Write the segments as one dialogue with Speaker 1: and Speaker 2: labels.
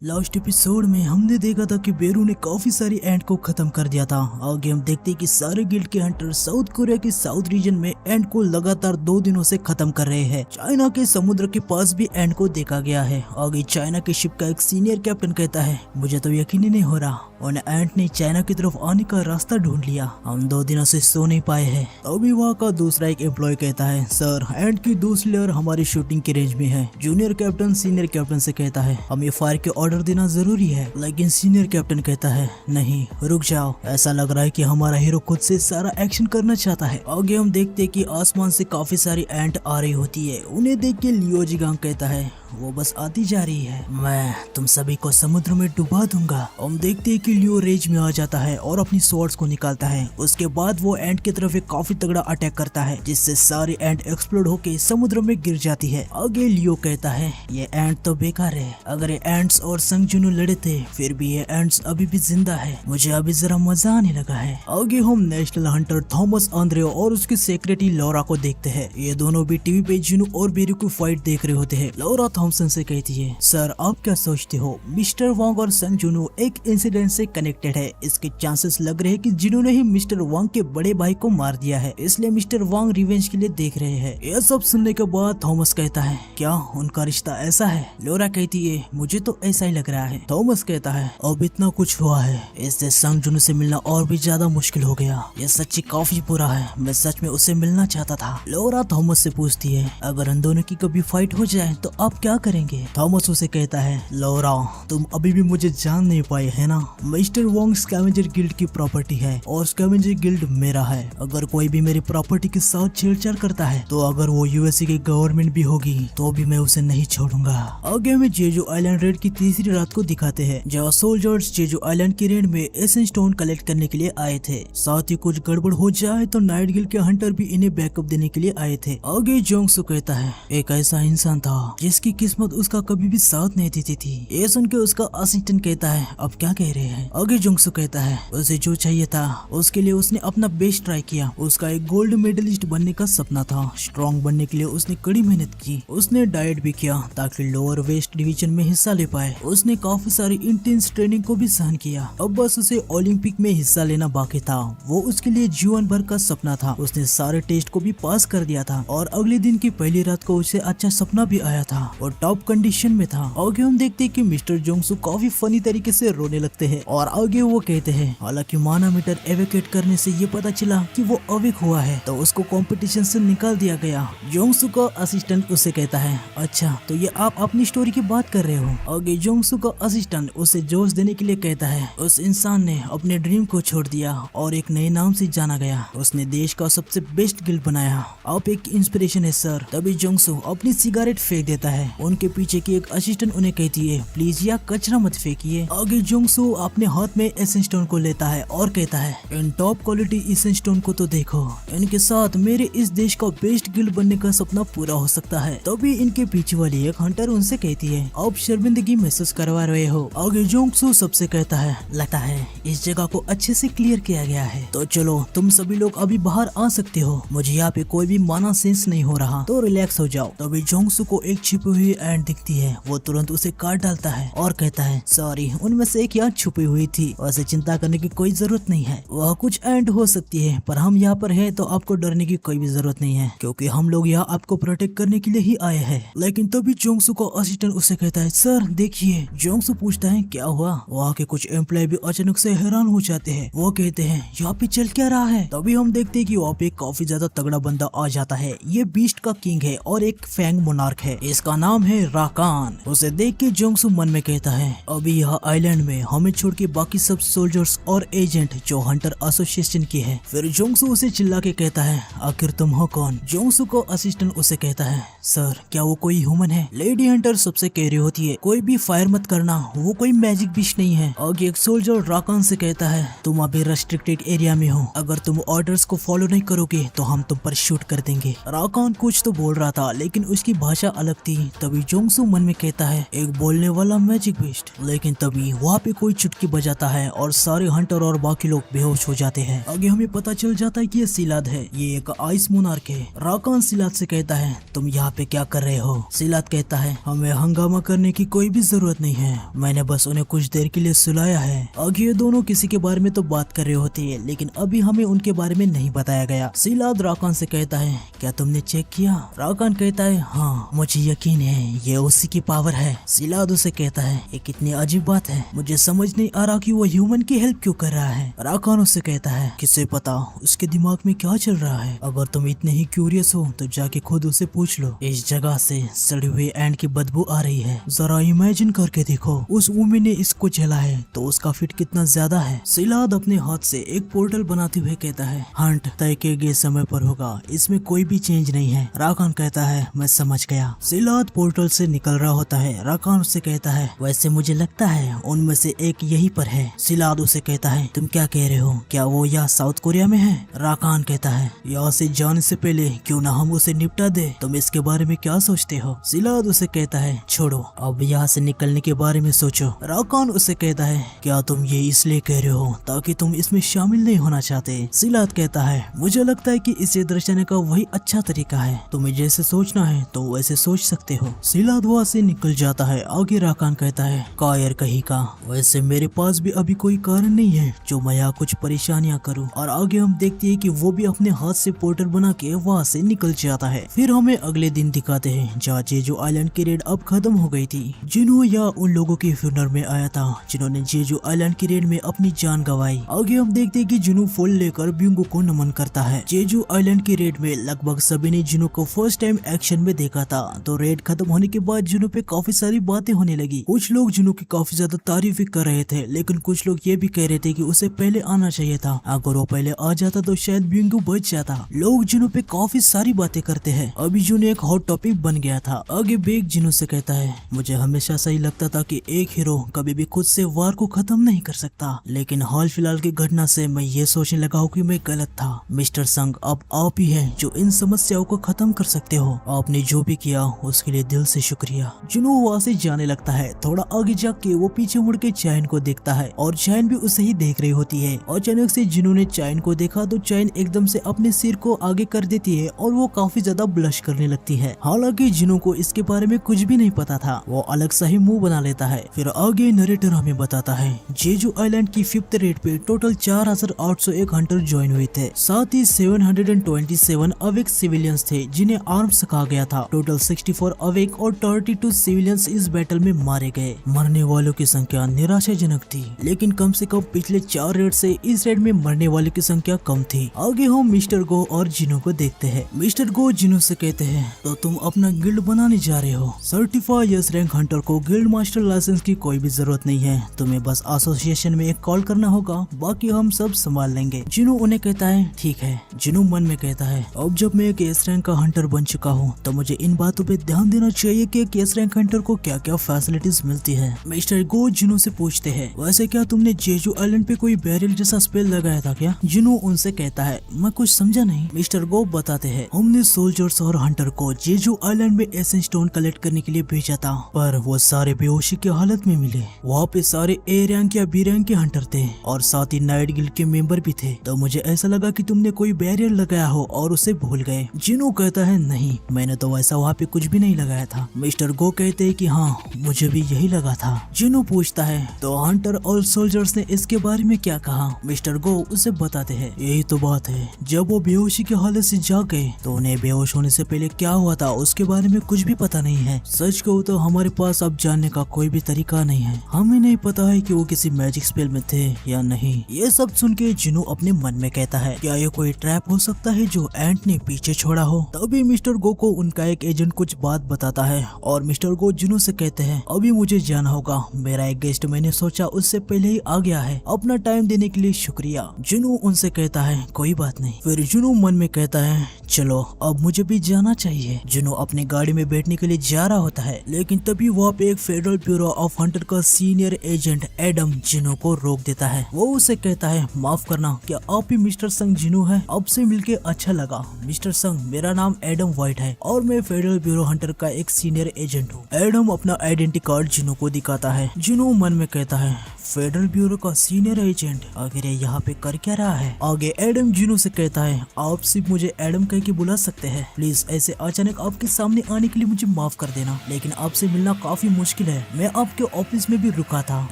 Speaker 1: Last episode में हमने देखा था कि बेरू ने काफी सारी एंट को खत्म कर दिया था। आगे हम देखते हैं कि सारे गिल्ड के हंटर साउथ कोरिया के साउथ रीजन में एंट को लगातार 2 दिनों से खत्म कर रहे हैं। चाइना के समुद्र के पास भी एंट को देखा गया है। आगे चाइना के शिप का एक सीनियर कैप्टन कहता है, मुझे तो यकीन ही नहीं हो रहा, और एंट ने चाइना की तरफ आने का रास्ता ढूंढ लिया। हम 2 दिनों से सो नहीं पाए हैं। अभी वहाँ का दूसरा एक एम्प्लॉय कहता है, सर एंट की दूसरी लेयर हमारी शूटिंग की रेंज में है। जूनियर कैप्टन सीनियर कैप्टन से कहता है, हमें फायर के ऑर्डर देना जरूरी है। लेकिन सीनियर कैप्टन कहता है, नहीं रुक जाओ, ऐसा लग रहा है कि हमारा हीरो खुद से सारा एक्शन करना चाहता है। आगे हम देखते हैं कि आसमान से काफी सारी एंट आ रही होती है। उन्हें देख के लियो जिगांग कहता है, वो बस आती जा रही है, मैं तुम सभी को समुद्र में डुबा दूंगा। हम देखते हैं कि लियो रेज में आ जाता है और अपनी स्वॉर्ड्स को निकालता है। उसके बाद वो एंट की तरफ एक काफी तगड़ा अटैक करता है, जिससे सारी एंट एक्सप्लोड होके समुद्र में गिर जाती है। आगे लियो कहता है, ये एंट तो बेकार है। अगर ये एंट्स और संग जुनू लड़े थे, फिर भी ये एंट्स अभी भी जिंदा है। मुझे अभी जरा मजा आने लगा है। आगे हम नेशनल हंटर थॉमस आंद्रे और उसकी सेक्रेटरी लौरा को देखते हैं। ये दोनों भी टीवी पे जुनू और बेरू की फाइट देख रहे होते हैं। लौरा थॉमसन से कहती है, सर आप क्या सोचते हो, मिस्टर वांग और संग जुनू एक इंसिडेंट से कनेक्टेड है। इसके चांसेस लग रहे हैं कि जिन्हों ने ही मिस्टर वांग के बड़े भाई को मार दिया है, इसलिए मिस्टर वांग रिवेंज के लिए देख रहे हैं। यह सब सुनने के बाद थॉमस कहता है, क्या उनका रिश्ता ऐसा है? लौरा कहती है, मुझे तो ऐसा ही लग रहा है। थॉमस कहता है, अब इतना कुछ हुआ है, इससे संग जुनू से मिलना और भी ज्यादा मुश्किल हो गया। यह सच्ची काफी बुरा है, मैं सच में उसे मिलना चाहता था। लौरा थॉमस से पूछती है, अगर उन दोनों की कभी फाइट हो जाए तो आप क्या करेंगे? थॉमस उसे कहता है, लौरा तुम अभी भी मुझे जान नहीं पाए है ना। मिस्टर वोंग स्कैवेंजर गिल्ड की प्रॉपर्टी है और स्कैवेंजर गिल्ड मेरा है। अगर कोई भी मेरी प्रॉपर्टी के साथ छेड़छाड़ करता है, तो अगर वो यूएसए की गवर्नमेंट भी होगी तो भी मैं उसे नहीं छोड़ूंगा। आगे में जेजू आइलैंड रेड की तीसरी रात को दिखाते हैं, जहाँ सोल्जर्स जेजू आइलैंड की रेड में एसेंस स्टोन कलेक्ट करने के लिए आए थे। साथ ही कुछ गड़बड़ हो जाए तो नाइट गिल्ड के हंटर भी इन्हें बैकअप देने के लिए आए थे। आगे जोंगसू कहता है, एक ऐसा इंसान था जिसकी किस्मत उसका कभी भी साथ नहीं देती थी। ये सुन के उसका असिस्टेंट कहता है, अब क्या कह रहे हैं? आगे जोंगसू कहता है, उसे जो चाहिए था उसके लिए उसने अपना बेस्ट ट्राई किया। उसका एक गोल्ड मेडलिस्ट बनने का सपना था। स्ट्रॉन्ग बनने के लिए उसने कड़ी मेहनत की। उसने डाइट भी किया ताकि लोअर वेस्ट डिवीजन में हिस्सा ले पाए। उसने काफी सारी इंटेंस ट्रेनिंग को भी सहन किया। अब बस उसे ओलंपिक में हिस्सा लेना बाकी था। वो उसके लिए जीवन भर का सपना था। उसने सारे टेस्ट को भी पास कर दिया था और अगले दिन की पहली रात को उसे अच्छा सपना भी आया था और टॉप कंडीशन में था। आगे हम देखते हैं कि मिस्टर जोंगसू काफी फनी तरीके से रोने लगते हैं और आगे वो कहते हैं, हालांकि मानामीटर एवेकेट करने से ये पता चला कि वो अवेक हुआ है, तो उसको कंपटीशन से निकाल दिया गया। जोंगसू का असिस्टेंट उसे कहता है, अच्छा तो ये आप अपनी स्टोरी की बात कर रहे हो? आगे जोंगसू का असिस्टेंट उसे जोश देने के लिए कहता है, उस इंसान ने अपने ड्रीम को छोड़ दिया और एक नए नाम से जाना गया। उसने देश का सबसे बेस्ट गिल्ड बनाया। आप एक इंस्पिरेशन है सर। तभी जोंगसू अपनी सिगरेट फेंक देता है। उनके पीछे की एक असिस्टेंट उन्हें कहती है, प्लीज यह कचरा मत फेंकिए। आगे जोंगसू अपने हाथ में एसेंस स्टोन को लेता है और कहता है, इन टॉप क्वालिटी एसेंस स्टोन को तो देखो, इनके साथ मेरे इस देश का बेस्ट गिल्ड बनने का सपना पूरा हो सकता है। तभी इनके पीछे वाली एक हंटर उनसे कहती है, आप शर्मिंदगी महसूस करवा रहे हो। आगे जोंगसू सबसे कहता है, लगता है इस जगह को अच्छे से क्लियर किया गया है, तो चलो तुम सभी लोग अभी बाहर आ सकते हो। मुझे यहाँ पे कोई भी माना सेंस नहीं हो रहा, तो रिलैक्स हो जाओ। तभी जोंगसू को एक छिपी हुई एंट दिखती है। वो तुरंत उसे काट डालता है और कहता है, सॉरी उनमें से एक यहाँ छुपी हुई थी, वैसे चिंता करने की कोई जरूरत नहीं है। वह कुछ एंट हो सकती है, पर हम यहाँ पर हैं तो आपको डरने की कोई भी जरूरत नहीं है, क्योंकि हम लोग यहाँ आपको प्रोटेक्ट करने के लिए ही आए हैं। लेकिन तभी जोंगसू का असिस्टेंट उसे कहता है, सर देखिए। जोंगसू पूछता है, क्या हुआ? वहाँ के कुछ एम्प्लॉय भी अचानक से हैरान हो जाते हैं। वो कहते हैं, यहाँ पे चल क्या रहा है? तभी हम देखते हैं कि वहाँ पे काफी ज्यादा तगड़ा बंदा आ जाता है। ये बीस्ट का किंग है और एक फैंग मोनार्क है। इसका नाम है राकान। उसे देख के जोंगसू मन में कहता है, अभी यह आइलैंड में हमें छोड़ के बाकी सब सोल्जर्स और एजेंट जो हंटर एसोसिएशन के हैं। फिर जोंगसू उसे चिल्ला के कहता है, आखिर तुम हो कौन? जोंगसू को असिस्टेंट उसे कहता है, सर क्या वो कोई ह्यूमन है? लेडी हंटर सबसे कह रही होती है, कोई भी फायर मत करना, वो कोई मैजिक बिस्ट नहीं है। आगे एक सोल्जर राकान से कहता है, तुम अभी रेस्ट्रिक्टेड एरिया में हो, अगर तुम ऑर्डर्स को फॉलो नहीं करोगे तो हम तुम पर शूट कर देंगे। राकान कुछ तो बोल रहा था, लेकिन उसकी भाषा अलग थी। तभी जोंगसू मन में कहता है, एक बोलने वाला मैजिक बिस्ट। लेकिन तभी वहाँ पे कोई चुटकी बजाता है और सारे हंटर और बाकी लोग बेहोश हो जाते हैं। आगे हमें पता चल जाता है कि ये सिलाद है, ये एक आइस मोनार्क है। राकान सिलाद से कहता है, तुम यहाँ पे क्या कर रहे हो? सिलात कहता है हमें हंगामा करने की कोई भी जरूरत नहीं है, मैंने बस उन्हें कुछ देर के लिए सुलाया है। आगे ये दोनों किसी के बारे में तो बात कर रहे होते हैं, लेकिन अभी हमें उनके बारे में नहीं बताया गया। सिलात राकान से कहता है क्या तुमने चेक किया? राकान कहता है हाँ मुझे यकीन है ये उसी की पावर है। सिलात उसे कहता है ये कितनी अजीब बात है, मुझे समझ नहीं आ रहा कि वो ह्यूमन की हेल्प क्यों कर रहा है। राकान उससे कहता है किसे पता उसके दिमाग में क्या चल रहा है, अगर तुम इतने ही क्यूरियस हो तो जाके खुद उसे पूछ लो। इस जगह से सड़ी हुई एंड की बदबू आ रही है, जरा इमेजिन करके देखो उस वुमन ने इसको जला है तो उसका फिट कितना ज्यादा है। सिलाद अपने हाथ से एक पोर्टल बनाते हुए कहता है हंट तय किए गए समय पर होगा, इसमें कोई भी चेंज नहीं है। राकान कहता है मैं समझ गया। सिलाद पोर्टल से निकल रहा होता है। राकान उससे कहता है वैसे मुझे लगता है उनमें से एक यहीं पर है। सिलाद उसे कहता है तुम क्या कह रहे हो, क्या वो यहाँ साउथ कोरिया में है? राकान कहता है यहाँ से जाने से पहले क्यों ना हम उसे निपटा दे, तुम इसके बारे में क्या सोचते हो? सिलाद उसे कहता है छोड़ो अब यहाँ से निकलने के बारे में सोचो। राकान उसे कहता है क्या तुम ये इसलिए कह रहे हो ताकि तुम इसमें शामिल नहीं होना चाहते? सिलाद कहता है मुझे लगता है कि इसे दर्शाने का वही अच्छा तरीका है, तुम्हें जैसे सोचना है तो वैसे सोच सकते हो। सिलाद वहाँ से निकल जाता है। आगे राकान कहता है कायर कहीं का, वैसे मेरे पास भी अभी कोई कारण नहीं है जो मैं यहाँ कुछ परेशानियां करूं। और आगे हम देखते हैं कि वो भी अपने हाथ से पोर्टल बना के वहाँ से निकल जाता है। फिर हमें अगले दिन दिखाते हैं जहाँ जेजू आइलैंड की रेड अब खत्म हो गई थी। जिन्हों या उन लोगों के फ्यूनर में आया था जिन्होंने जेजू आइलैंड की रेड में अपनी जान गंवाई। आगे हम देखते हैं कि जिनू फूल लेकर बिंगो को नमन करता है। जेजू आइलैंड की रेड में लगभग सभी ने जिनू को फर्स्ट टाइम एक्शन में देखा था, तो रेड खत्म होने के बाद जिनू पे काफी सारी बातें होने लगी। कुछ लोग जिनू की काफी ज्यादा तारीफ कर रहे थे, लेकिन कुछ लोग ये भी कह रहे थे कि उसे पहले आना चाहिए था, अगर वो पहले आ जाता तो शायद बिंगो बच जाता। लोग जिनू पे काफी सारी बातें करते हैं। अभी जिनू एक हॉट टॉपिक बन गया था। आगे बेग जिनू से कहता है मुझे हमेशा सही लगता था कि एक हीरो कभी भी खुद से वार को खत्म नहीं कर सकता, लेकिन हाल फिलहाल की घटना से मैं ये सोचने लगा हूँ कि मैं गलत था। मिस्टर संग अब आप ही हैं जो इन समस्याओं को खत्म कर सकते हो, आपने जो भी किया उसके लिए दिल से शुक्रिया। जिनू वहाँ से जाने लगता है। थोड़ा आगे जाके वो पीछे मुड़ के चैन को देखता है और चैन भी उसे ही देख रही होती है। अचानक से जिनू ने चैन को देखा तो चैन एकदम से अपने सिर को आगे कर देती है और वो काफी ज्यादा ब्लश करने लगती है। हालांकि जिनू को इसके बारे में कुछ भी नहीं पता था, वो अलग सा ही मुंह बना लेता है। फिर आगे नरेटर हमें बताता है जेजू आइलैंड की 5th रेड पे टोटल 4801 हंटर ज्वाइन हुए थे, साथ ही 727 अवेक सिविलियंस थे जिन्हें आर्म्स कहा गया था। टोटल 64 अवेक और 32 सिविलियंस इस बैटल में मारे गए। मरने वालों की संख्या निराशाजनक थी, लेकिन कम से कम पिछले 4 रेड से इस रेड में मरने वालों की संख्या कम थी। आगे हम मिस्टर गो और जिनू को देखते हैं। मिस्टर गो जिनू से कहते हैं तो तुम अपना गिल्ड बनाने जा रहे हो। सर्टिफाइड यस रैंक हंटर को गिल्ड मास्टर लाइसेंस की कोई भी जरूरत नहीं है, तुम्हें बस एसोसिएशन में एक कॉल करना होगा, बाकी हम सब संभाल लेंगे। जिनू उन्हें कहता है ठीक है। जिनू मन में कहता है अब जब मैं एक एस रैंक का हंटर बन चुका हूँ तो मुझे इन बातों पे ध्यान देना चाहिए कि एक एस रैंक हंटर को क्या क्या फैसिलिटीज मिलती है। मिस्टर गो जिनू से पूछते हैं वैसे क्या तुमने जेजू आइलैंड पे कोई बैरिल जैसा स्पेल लगाया था क्या? जिनू उनसे कहता है मैं कुछ समझा नहीं। मिस्टर गो बताते हैं हमने सोल्जर्स और हंटर को जेजू आइलैंड में एसेंस स्टोन कलेक्ट करने के लिए भेजा था, पर वो सारे बेहोशी की हालत में मिले। वहाँ पे सारे ए रैंक या बी रैंक के हंटर थे और साथ ही नाइट गिल्ड के मेंबर भी थे, तो मुझे ऐसा लगा कि तुमने कोई बैरियर लगाया हो और उसे भूल गए। जिनू कहता है नहीं, मैंने तो वैसा वहाँ पे कुछ भी नहीं लगाया था। मिस्टर गो कहते हैं कि हाँ मुझे भी यही लगा था। जिनू पूछता है तो हंटर और सोल्जर्स ने इसके बारे में क्या कहा? मिस्टर गो उसे बताते हैं यही तो बात है, जब वो बेहोशी की हालत से जाग गए तो उन्हें बेहोश होने से पहले क्या हुआ था उसके बारे में कुछ भी पता नहीं है। सच कहूँ तो हमारे पास अब जानने का कोई भी तरीका नहीं है, हमें नहीं पता है कि वो किसी मैजिक स्पेल में थे या नहीं। ये सब सुन के जिनू अपने मन में कहता है क्या ये कोई ट्रैप हो सकता है जो एंट ने पीछे छोड़ा हो? तभी मिस्टर गो को उनका एक एजेंट कुछ बात बताता है और मिस्टर गो जिनू से कहते हैं अभी मुझे जाना होगा, मेरा एक गेस्ट मैंने सोचा उससे पहले ही आ गया है, अपना टाइम देने के लिए शुक्रिया। जिनू उनसे कहता है कोई बात नहीं। फिर जिनू मन में कहता है चलो अब मुझे भी जाना चाहिए। जिनू अपनी गाड़ी में बैठने के लिए जा रहा होता है, लेकिन तभी वहाँ पे एक फेडरल ब्यूरो ऑफ हंटर का सीनियर एजेंट एडम जिनू को रोक देता है। वो उसे कहता है माफ करना, क्या आप ही मिस्टर संग जिनू है? अब से मिलके अच्छा लगा मिस्टर संग, मेरा नाम एडम व्हाइट है और मैं फेडरल ब्यूरो हंटर का एक सीनियर एजेंट हूँ। एडम अपना आइडेंटिटी कार्ड जिनू को दिखाता है। जिनू मन में कहता है फेडरल ब्यूरो का सीनियर एजेंट, आखिर ये यहाँ पे कर क्या रहा है। आगे एडम जुनू से कहता है आप सिर्फ मुझे एडम कह के बुला सकते हैं, प्लीज ऐसे अचानक आपके सामने आने के लिए मुझे माफ कर देना, लेकिन आपसे मिलना काफी मुश्किल है, मैं आपके ऑफिस में भी रुका था।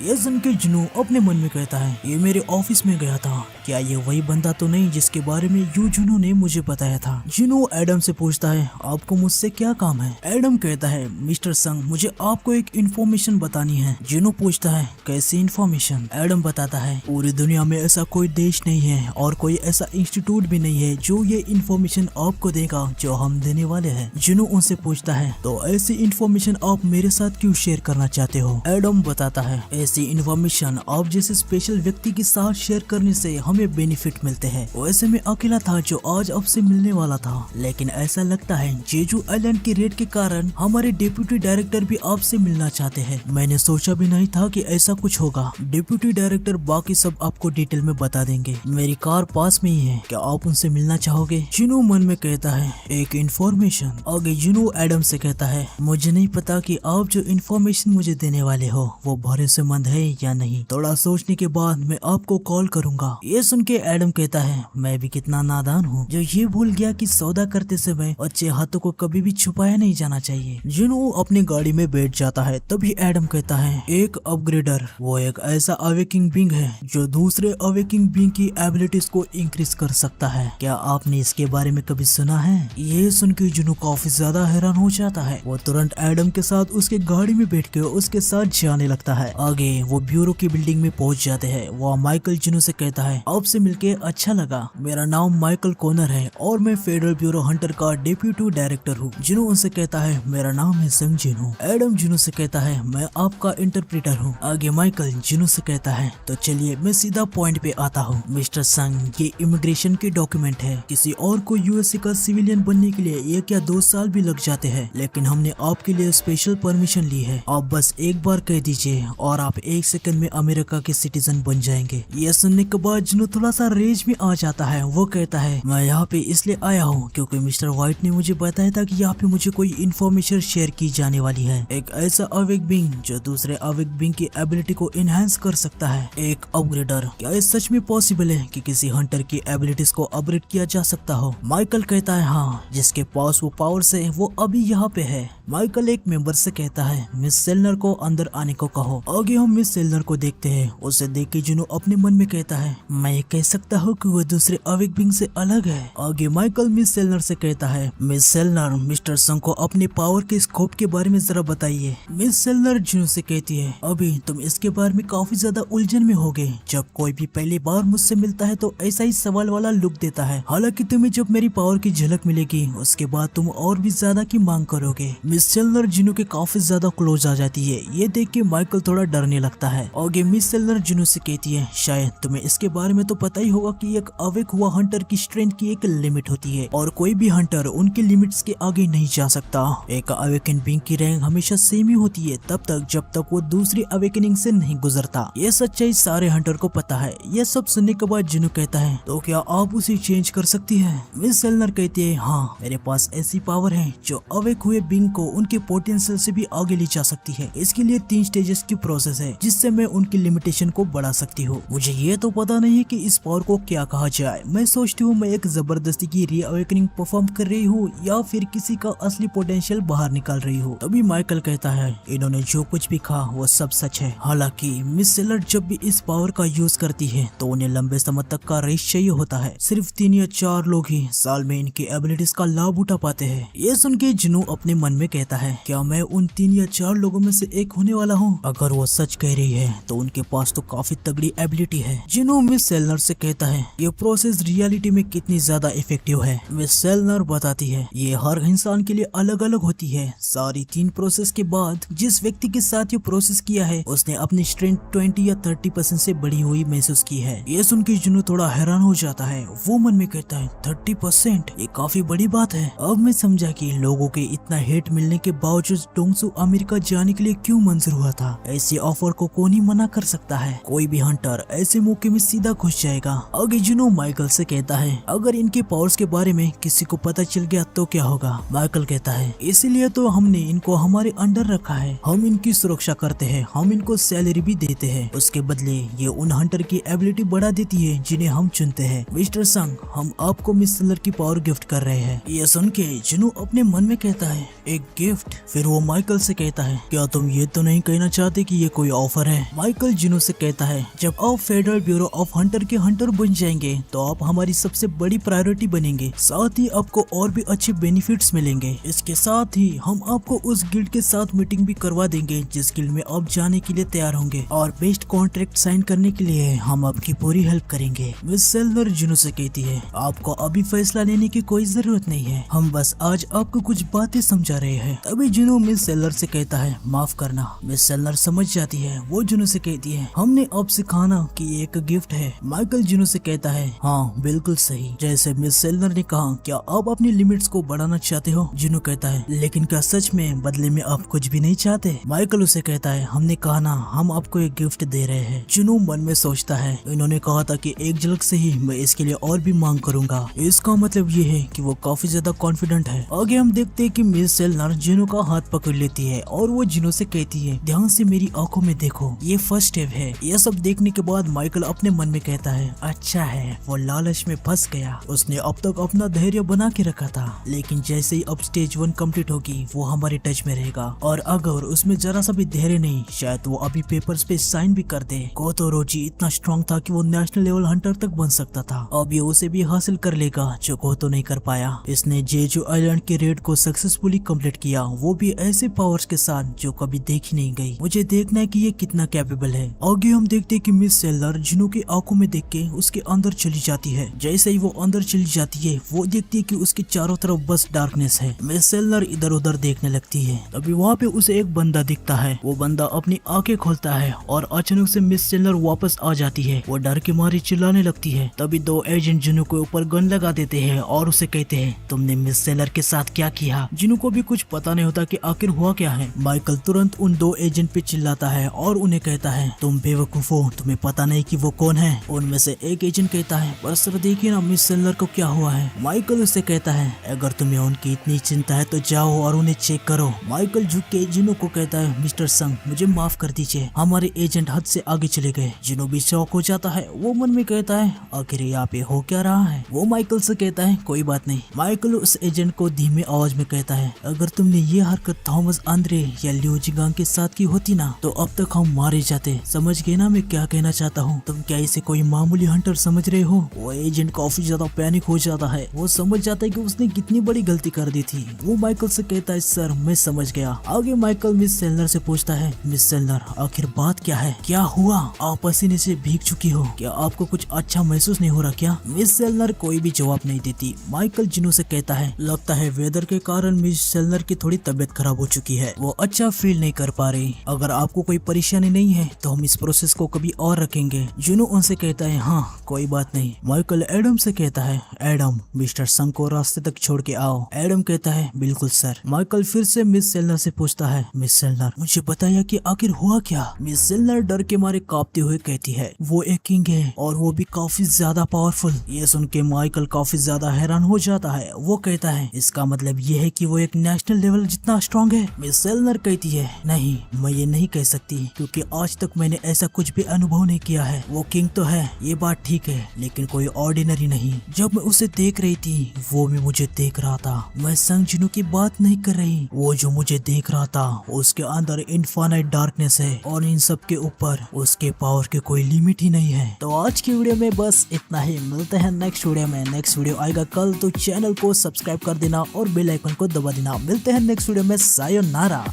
Speaker 1: ये सुन के जुनू अपने मन में कहता है ये मेरे ऑफिस में गया था, क्या ये वही बंदा तो नहीं जिसके बारे में यू जुनू ने मुझे बताया था। जुनू एडम से पूछता है आपको मुझसे क्या काम है। एडम कहता है मिस्टर संग मुझे आपको एक इन्फॉर्मेशन बतानी है। जुनू पूछता है कैसी इन्फॉर्मेशन। एडम बताता है पूरी दुनिया में ऐसा कोई देश नहीं है और कोई ऐसा इंस्टीट्यूट भी नहीं है जो ये इन्फॉर्मेशन आपको देगा जो हम देने वाले हैं। जुनू उनसे पूछता है तो ऐसी इन्फॉर्मेशन आप मेरे साथ क्यों शेयर करना चाहते हो। एडम बताता है ऐसी इन्फॉर्मेशन आप जैसे स्पेशल व्यक्ति के साथ शेयर करने से हमें बेनिफिट मिलते हैं। वैसे मैं अकेला था जो आज आपसे मिलने वाला था, लेकिन ऐसा लगता है जेजू आइलैंड के रेड के कारण हमारे डिप्यूटी डायरेक्टर भी आपसे मिलना चाहते हैं। मैंने सोचा भी नहीं था कि ऐसा कुछ होगा। डिप्यूटी डायरेक्टर बाकी सब आपको डिटेल में बता देंगे। मेरी कार पास में ही है, क्या आप उनसे मिलना चाहोगे। जुनू मन में कहता है एक इन्फॉर्मेशन। आगे जुनू एडम से कहता है मुझे नहीं पता कि आप जो इन्फॉर्मेशन मुझे देने वाले हो वो भरोसेमंद है या नहीं, थोड़ा सोचने के बाद मैं आपको कॉल करूंगा। ये सुन के एडम कहता है मैं भी कितना नादान हूँ जो ये भूल गया कि सौदा करते समय अच्छे हाथों को कभी भी छुपाया नहीं जाना चाहिए। जुनू अपनी गाड़ी में बैठ जाता है, तभी एडम कहता है एक अपग्रेडर वो एक ऐसा अवेकिंग बीइंग है जो दूसरे अवेकिंग बीइंग की एबिलिटीज को इंक्रीज कर सकता है, क्या आपने इसके बारे में कभी सुना है। ये सुन के जुनू काफी ज्यादा हैरान हो जाता है। वो तुरंत एडम के साथ उसके गाड़ी में बैठ के उसके साथ जाने लगता है। आगे वो ब्यूरो की बिल्डिंग में पहुंच जाते हैं। वो माइकल जुनू से कहता है आपसे मिलके अच्छा लगा, मेरा नाम माइकल कॉनर है और मैं फेडरल ब्यूरो हंटर का डिप्यूटी डायरेक्टर हूँ। जुनू उनसे कहता है मेरा नाम है संग जिनू। एडम जुनू से कहता है मैं आपका इंटरप्रेटर हूँ। आगे माइकल जुनू से कहता है तो चलिए मैं सीधा पॉइंट पे आता हूँ। मिस्टर संग ये इमिग्रेशन के डॉक्यूमेंट है, किसी और को यूएसए का सिविलियन बनने के लिए 1 या 2 साल भी लग जाते हैं, लेकिन हमने आपके लिए स्पेशल परमिशन ली है। आप बस एक बार कह दीजिए और आप 1 सेकंड में अमेरिका के सिटीजन बन जाएंगे। ये सुनने के बाद जुनू थोड़ा सा रेज में आ जाता है। वो कहता है मैं यहाँ पे इसलिए आया हूँ क्योंकि मिस्टर व्हाइट ने मुझे बताया था कि यहाँ पे मुझे कोई इन्फॉर्मेशन शेयर की जाने वाली है। एक ऐसा अवेक बीइंग जो दूसरे अवेक बीइंग की एबिलिटी को इनहेंस कर सकता है, एक अपग्रेडर। क्या ये सच में पॉसिबल है कि किसी हंटर की एबिलिटीज को अपग्रेड किया जा सकता हो। माइकल कहता है हाँ, जिसके पास वो पावर्स है वो अभी यहाँ पे है। माइकल एक मेंबर से कहता है मिस सेलनर को अंदर आने को कहो। आगे हम मिस सेलनर को देखते हैं। उसे देख के जुनू अपने मन में कहता है मैं ये कह सकता हूँ कि वो दूसरे अवेक बीइंग से अलग है। आगे माइकल मिस सेलनर से कहता है मिस सेलनर मिस्टर संग को अपने पावर के स्कोप के बारे में जरा बताइए। मिस सेलनर जुनू से कहती है अभी तुम इसके बारे में काफी ज्यादा उलझन में होगे। जब कोई भी पहली बार मुझसे मिलता है तो ऐसा ही सवाल वाला लुक देता है, हालांकि तुम्हें जब मेरी पावर की झलक मिलेगी उसके बाद तुम और भी ज्यादा की मांग करोगे। मिस सेलनर जुनू के काफी ज्यादा क्लोज आ जाती है। ये देख के माइकल थोड़ा डरने लगता है। आगे मिस सेलनर जुनू से कहती है शायद तुम्हें इसके बारे में तो पता ही होगा कि एक अवेक हुआ हंटर की स्ट्रेंथ की एक लिमिट होती है और कोई भी हंटर उनके लिमिट्स के आगे नहीं जा सकता। एक अवेकन बीइंग की रैंक हमेशा सेम ही होती है तब तक जब तक वो दूसरी अवेकनिंग से नहीं गुजरता। ये सच्चाई सारे हंटर को पता है। ये सब सुनने के बाद जुनू कहता है तो क्या आप उसे चेंज कर सकती है। मिस सेलनर कहती है हाँ, मेरे पास ऐसी पावर है जो अवेक हुए बीइंग को उनके पोटेंशियल से भी आगे ले जा सकती है। इसके लिए 3 स्टेजेस की प्रोसेस है जिससे मैं उनकी लिमिटेशन को बढ़ा सकती हूँ। मुझे ये तो पता नहीं है कि इस पावर को क्या कहा जाए। मैं सोचती हूँ मैं एक जबरदस्ती की रीअवेकनिंग परफॉर्म कर रही हूँ या फिर किसी का असली पोटेंशियल बाहर निकाल रही हूँ। तभी माइकल कहता है इन्होंने जो कुछ भी कहा वो सब सच है। हालांकि मिस सेलर जब भी इस पावर का यूज करती है तो उन्हें लंबे समय तक का रेस्ट चाहिए होता है। सिर्फ 3 या 4 लोग ही साल में इनकी एबिलिटीज का लाभ उठा पाते हैं। ये सुन के जुनू अपने मन में कहता है क्या मैं उन 3 या 4 लोगों में से एक होने वाला हूँ। अगर वो सच कह रही है तो उनके पास तो काफी तगड़ी एबिलिटी है। जुनू मिस सेलनर से कहता है ये प्रोसेस रियलिटी में कितनी ज्यादा इफेक्टिव है। मिस सेलनर बताती है ये हर इंसान के लिए अलग अलग होती है। सारी 3 प्रोसेस के बाद जिस व्यक्ति के साथ ये प्रोसेस किया है उसने अपनी स्ट्रेंथ 20 या 30% से बढ़ी हुई महसूस की है। ये सुन के जुनू थोड़ा हैरान हो जाता है। वो मन में कहता है 30%, ये काफी बड़ी बात है। अब मैं समझा कि लोगों के इतना हेट मिलने के बावजूद डोंगसू अमेरिका जाने के लिए क्यों मंजूर हुआ था। ऐसे ऑफर को कौन ही मना कर सकता है। कोई भी हंटर ऐसे मौके में सीधा घुस जाएगा। आगे जुनू माइकल से कहता है अगर इनके पावर्स के बारे में किसी को पता चल गया तो क्या होगा। माइकल कहता है इसीलिए तो हमने इनको हमारे अंडर रखा है। हम इनकी सुरक्षा करते हैं, हम इनको सैलरी भी देते हैं। उसके बदले ये उन हंटर की एबिलिटी बढ़ा देती है जिन्हें हम चुनते हैं। मिस्टर संग, हम आपको मिस सेलर की पावर गिफ्ट कर रहे हैं। ये सुन के जिनू अपने मन में कहता है, एक गिफ्ट? फिर वो माइकल से कहता है, क्या तुम ये तो नहीं कहना चाहते कि ये कोई ऑफर है? माइकल जिनू से कहता है, जब आप फेडरल ब्यूरो ऑफ हंटर के हंटर बन जाएंगे तो आप हमारी सबसे बड़ी प्रायोरिटी बनेंगे, साथ ही आपको और भी अच्छे बेनिफिट्स मिलेंगे। इसके साथ ही हम आपको उस गिल्ड के साथ मीटिंग भी करवा देंगे जिस गिल्ड में आप जाने के लिए तैयार होंगे, और बेस्ट कॉन्ट्रैक्ट साइन करने के लिए हम आपकी पूरी हेल्प करेंगे। मिस सेलर जिनू से कहती है, आपको अभी फैसला लेने की कोई जरूरत नहीं है, हम बस आज आपको कुछ बातें समझा रहे हैं। तभी जिनू मिस सेलर से कहता है, माफ करना। मिस सेलर समझ जाती है। वो जिनू से कहती है, हमने आपसे कहा ना कि ये एक गिफ्ट है। माइकल जिनू से कहता है, हाँ बिल्कुल सही, जैसे मिस सेलर ने कहा। क्या आप अपनी लिमिट्स को बढ़ाना चाहते हो? जिनू कहता है, लेकिन क्या सच में बदले में आप कुछ भी नहीं चाहते? माइकल उसे कहता है, हमने कहा ना हम आपको एक गिफ्ट दे रहे हैं। जिनू मन में सोचता है, इन्होंने कहा था कि एक झलक से ही मैं इसके लिए और भी मांग करूंगा। इसका मतलब ये है कि वो काफी ज्यादा कॉन्फिडेंट है। आगे हम देखते हैं कि मिस सेलर जिनू का हाथ पकड़ लेती है और वो जिनू से कहती है, ध्यान से मेरी आंखों में देखो, ये फर्स्ट स्टेप है। ये सब देखने के बाद माइकल अपने मन में कहता है, अच्छा है, वो लालच में फंस गया। उसने अब तक अपना धैर्य बना के रखा था, लेकिन जैसे ही अब स्टेज 1 कंप्लीट होगी वो हमारे टच में रहेगा, और अगर उसमें जरा सा भी धैर्य नहीं, शायद वो अभी पेपर्स पे साइन भी कर दे। कोतोरोची इतना स्ट्रॉन्ग था कि वो नेशनल लेवल हंटर तक बन सकता था। अब ये उसे भी हासिल कर लेगा जो कोतो नहीं कर पाया। इसने जेजू आइलैंड के रेड को सक्सेसफुली कंप्लीट किया, वो भी ऐसे पावर्स के साथ जो कभी देखी नहीं गई। मुझे देखना है कि ये कितना कैपेबल है। आगे हम देखते हैं कि मिस सेलर जिनू की आंखों में देख के उसके अंदर चली जाती है। जैसे ही वो अंदर चली जाती है वो देखती है कि उसके चारों तरफ बस डार्कनेस है। मिस सेलर इधर उधर देखने लगती है। तभी वहाँ पे उसे एक बंदा दिखता है। वो बंदा अपनी आंखें खोलता है और अचानक से मिस सेलर वापस आ जाती है। वो डर के मारे चिल्लाने लगती है। तभी 2 एजेंट जिनू के ऊपर गन लगा देते हैं और उसे कहते हैं, तुमने मिस सेलर के साथ क्या किया? जिनू को भी कुछ पता नहीं होता कि आखिर हुआ क्या है। माइकल तुरंत उन 2 एजेंट पे चिल्लाता है और उन्हें कहता है, तुम बेवकूफ हो, तुम्हें पता नहीं कि वो कौन है। उनमें से एक एजेंट कहता है, पर सर देखिए ना मिस सेलर को क्या हुआ है। माइकल उससे कहता है, अगर तुम्हें उनकी इतनी चिंता है तो जाओ और उन्हें चेक करो। माइकल झुक के जिनू को कहता है, मिस्टर संग मुझे माफ कर दीजिए, हमारे एजेंट हद से आगे चले गए। जिनू भी शॉक हो जाता है। वो मन में कहता है, आखिर यहाँ पे हो क्या रहा है। वो माइकल से कहता है, कोई बात नहीं। माइकल उस एजेंट को धीमे आवाज में कहता है, अगर तुमने ये हरकत थॉमस आंद्रे या लियो जिंगांग के साथ की होती ना तो अब तक हम मारे जाते। समझ गए ना मैं क्या कहना चाहता हूँ? तुम क्या इसे कोई मामूली हंटर समझ रहे हो? वो एजेंट काफी ज्यादा पैनिक हो जाता है। वो समझ जाता है कि उसने कितनी बड़ी गलती कर दी थी। वो माइकल से कहता है, सर मैं समझ गया। आगे माइकल मिस सेलर से पूछता है, मिस सेलर आखिर बात क्या है? क्या हुआ? आप पसीने से भीग चुकी हो, क्या आपको कुछ अच्छा महसूस नहीं हो रहा क्या? मिस सेलर कोई भी जवाब नहीं देती। माइकल जिनू से कहता है, लगता है वेदर के कारण मिस सेलर की थोड़ी तबीयत खराब हो चुकी है, वो अच्छा फील नहीं कर पा रही। अगर आपको कोई परेशानी नहीं है तो हम इस प्रोसेस को कभी और रखेंगे। जिनू उनसे कहता है, हाँ कोई बात नहीं। माइकल एडम से कहता है, एडम मिस्टर संग को रास्ते तक छोड़ के आओ। एडम कहता है, बिल्कुल सर। माइकल फिर से मिस सेलर से पूछता है, मिस सेलर मुझे बताइए कि आखिर हुआ क्या? मिस सेलर डर के मारे कांपते हुए कहती है, वो एक किंग है और वो भी काफी ज्यादा पावरफुल। ये सुन के माइकल काफी ज्यादा हैरान हो जाता है। वो कहता है, इसका मतलब ये है कि वो एक नेशनल लेवल जितना स्ट्रॉन्ग है? मिस सेलर कहती है, नहीं मैं ये नहीं कह सकती, क्योंकि आज तक मैंने ऐसा कुछ भी अनुभव नहीं किया है। वो किंग तो है, ये बात ठीक है, लेकिन कोई ऑर्डिनरी नहीं। जब मैं उसे देख रही थी वो भी मुझे देख रहा था। मैं संग जिनू की बात नहीं कर रही। वो जो मुझे देख रहा था उसके अंदर इनफाइनाइट डार्कनेस है और इन सब के ऊपर उसके पावर के कोई लिमिट ही नहीं है। तो आज की वीडियो में बस इतना ही। मिलते हैं नेक्स्ट वीडियो में। नेक्स्ट वीडियो आएगा कल, तो चैनल को सब्सक्राइब कर देना और बेल आइकन को दबा देना। मिलते हैं नेक्स्ट वीडियो में। सायोनारा।